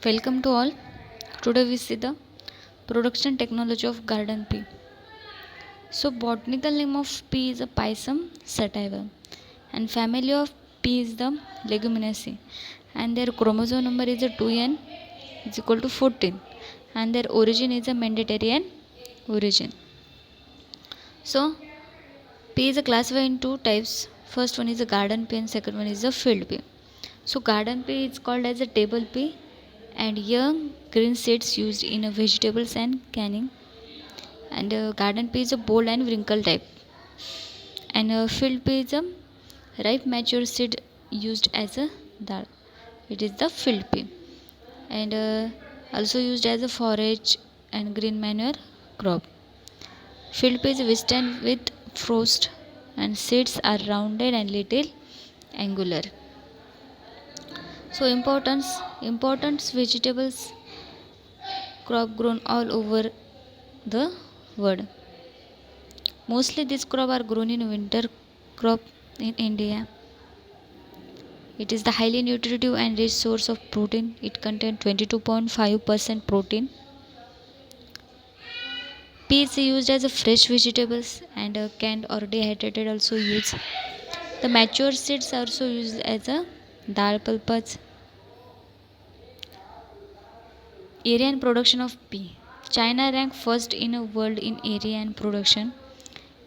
Welcome to all. Today we see the production technology of garden pea. So botanical name of pea is a Pisum sativa and family of pea is the Leguminosae and their chromosome number is a 2n is equal to 14 and their origin is a Mediterranean origin. So pea is classified in two types. First one is a garden pea and second one is a field pea. So garden pea is called as a table pea and young green seeds used in vegetables and canning, and garden pea is a bold and wrinkle type, and field pea is a ripe mature seed used as a dal. It is the field pea and also used as a forage and green manure crop. Field pea is withstand with frost and seeds are rounded and little angular. So importance vegetables crop grown all over the world. Mostly these crop are grown in winter crop in India. It is the highly nutritive and rich source of protein. It contains 22.5% protein. Pea is used as a fresh vegetables and canned or dehydrated also used. The mature seeds are also used as a dal pulpas. Area and production of pea. China ranked first in the world in area and production.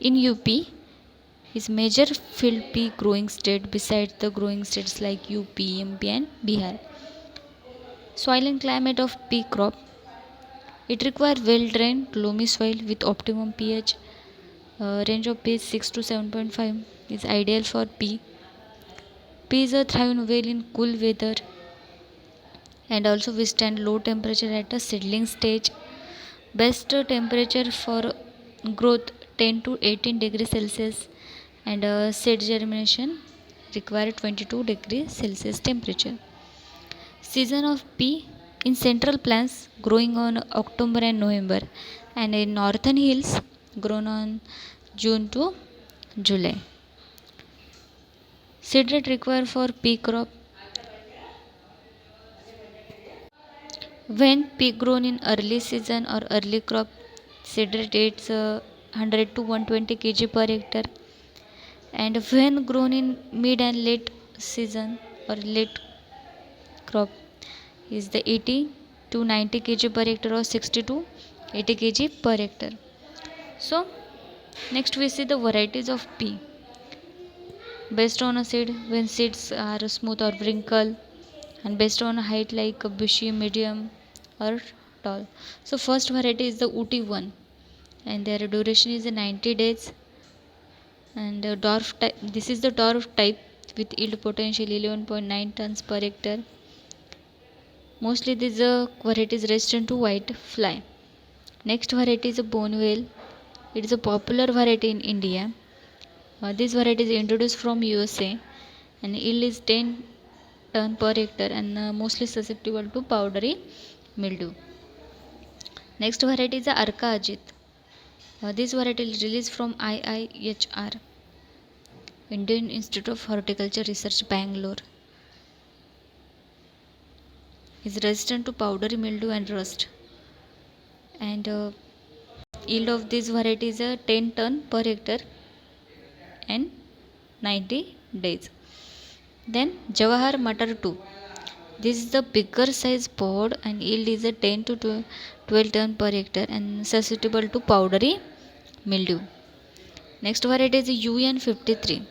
In UP is major field pea growing state besides the growing states like UP, MP and Bihar. Soil and climate of pea crop. It requires well drained loamy soil with optimum pH. Range of pH 6 to 7.5 is ideal for pea. Peas thrive well in cool weather and also withstand low temperature at a seedling stage. Best temperature for growth 10 to 18 degrees Celsius and seed germination require 22 degrees Celsius temperature. Season of pea in central plains growing on October and November, and in northern hills grown on June to July. Seed rate required for pea crop. When pea grown in early season or early crop, seed rate is 100 to 120 kg per hectare, and when grown in mid and late season or late crop is the 80 to 90 kg per hectare or 60 to 80 kg per hectare. So next we see the varieties of pea based on a seed. When seeds are smooth or wrinkle, and based on height like a bushy, medium or tall. So first variety is the Uti one and their duration is 90 days, and dwarf type, this is the dwarf type with yield potential 11.9 tons per hectare. Mostly these variety is resistant to white fly. Next variety is a Bonewell. It is a popular variety in India. This variety is introduced from USA and yield is 10 ton per hectare and mostly susceptible to powdery mildew. Next variety is the Arka Ajit. This variety is released from IIHR, Indian Institute of Horticulture Research, Bangalore. Is resistant to powdery mildew and rust, and yield of this variety is 10 ton per hectare and 90 days. Then Jawahar Matar 2. This is the bigger size pod and yield is a 10 to 12 ton per hectare and susceptible to powdery mildew. Next variety is UN53.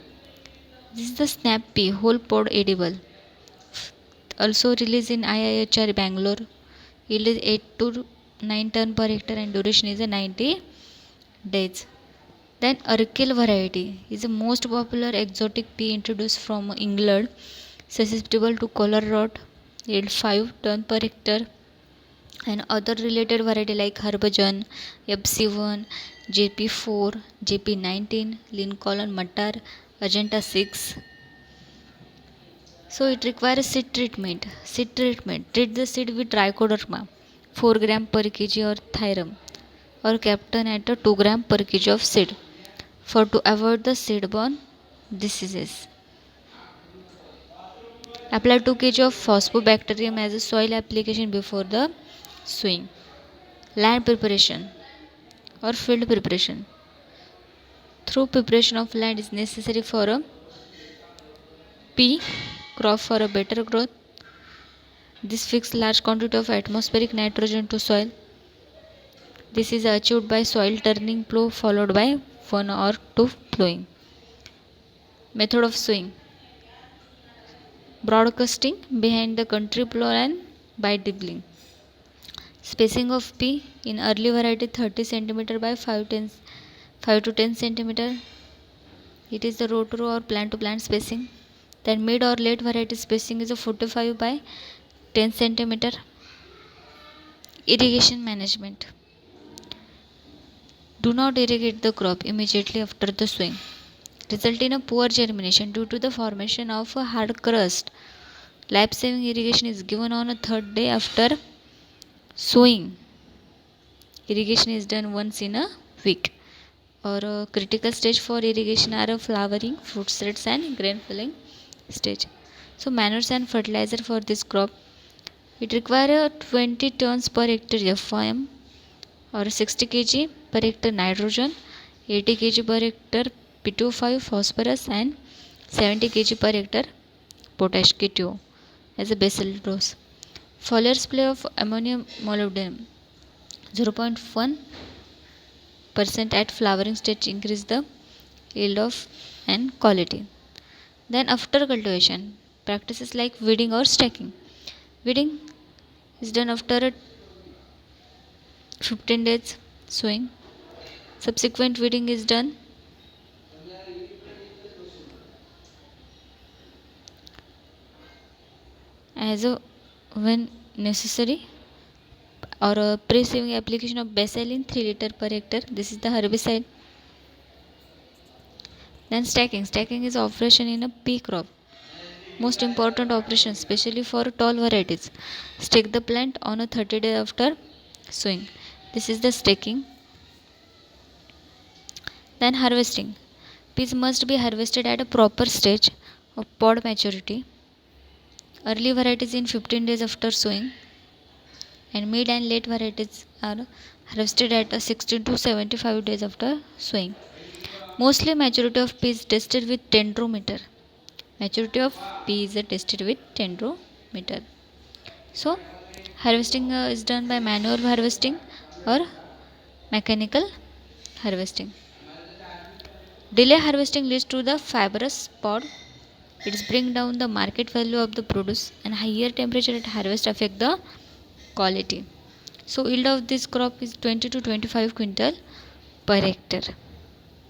This is the snap pea whole pod edible. Also released in IIHR Bangalore. Yield is 8 to 9 ton per hectare and duration is 90 days. Then Urkel variety is the most popular exotic pea introduced from England, susceptible to color rot, yield 5 ton per hectare, and other related variety like Harbhajan, FC1, JP4, JP19, Lincoln Matar, Agenta 6. So it requires seed treatment. Treat the seed with trichoderma 4 gram per kg or thyrum or captain at a 2 gram per kg of seed for to avoid the seed-borne diseases. Apply 2 kg of phosphobacterium as a soil application before the sowing. Land preparation or field preparation. Through preparation of land is necessary for a pea crop for a better growth. This fixes large quantity of atmospheric nitrogen to soil. This is achieved by soil turning plow followed by 1 or 2 plowing. Method of sowing. Broadcasting behind the country plow and by dribbling. Spacing of pea in early variety 30 cm by 5 to 10 cm. It is the row to row or plant to plant spacing. Then mid or late variety spacing is a 45 by 10 cm. Irrigation management. Do not irrigate the crop immediately after the sowing. Result in a poor germination due to the formation of a hard crust. Life-saving irrigation is given on a third day after sowing. Irrigation is done once in a week. Or a critical stage for irrigation are a flowering, fruit sets and grain filling stage. So manures and fertilizer for this crop. It requires 20 tons per hectare FOM or 60 kg per hectare nitrogen, 80 kg per hectare P2O5 phosphorus and 70 kg per hectare potash KTO as a basal dose. Foliar spray of ammonium molybdenum 0.1% at flowering stage increase the yield of and quality. Then after cultivation, practices like weeding or stacking. Weeding is done after 15 days sowing. Subsequent weeding is done as a when necessary, or a pre-sowing application of basilin 3 liter per hectare. This is the herbicide. Then stacking. Stacking is operation in a pea crop. Most important operation, especially for tall varieties. Stake the plant on a 30 days after sowing. This is the stacking. Then harvesting. Peas must be harvested at a proper stage of pod maturity. Early varieties in 15 days after sowing, and mid and late varieties are harvested at 16 to 75 days after sowing. Mostly maturity of pea is tested with dendrometer. Maturity of pea is tested with dendrometer. So harvesting is done by manual harvesting or mechanical harvesting. Delay harvesting leads to the fibrous pod. It brings down the market value of the produce, and higher temperature at harvest affect the quality. So yield of this crop is 20 to 25 quintal per hectare.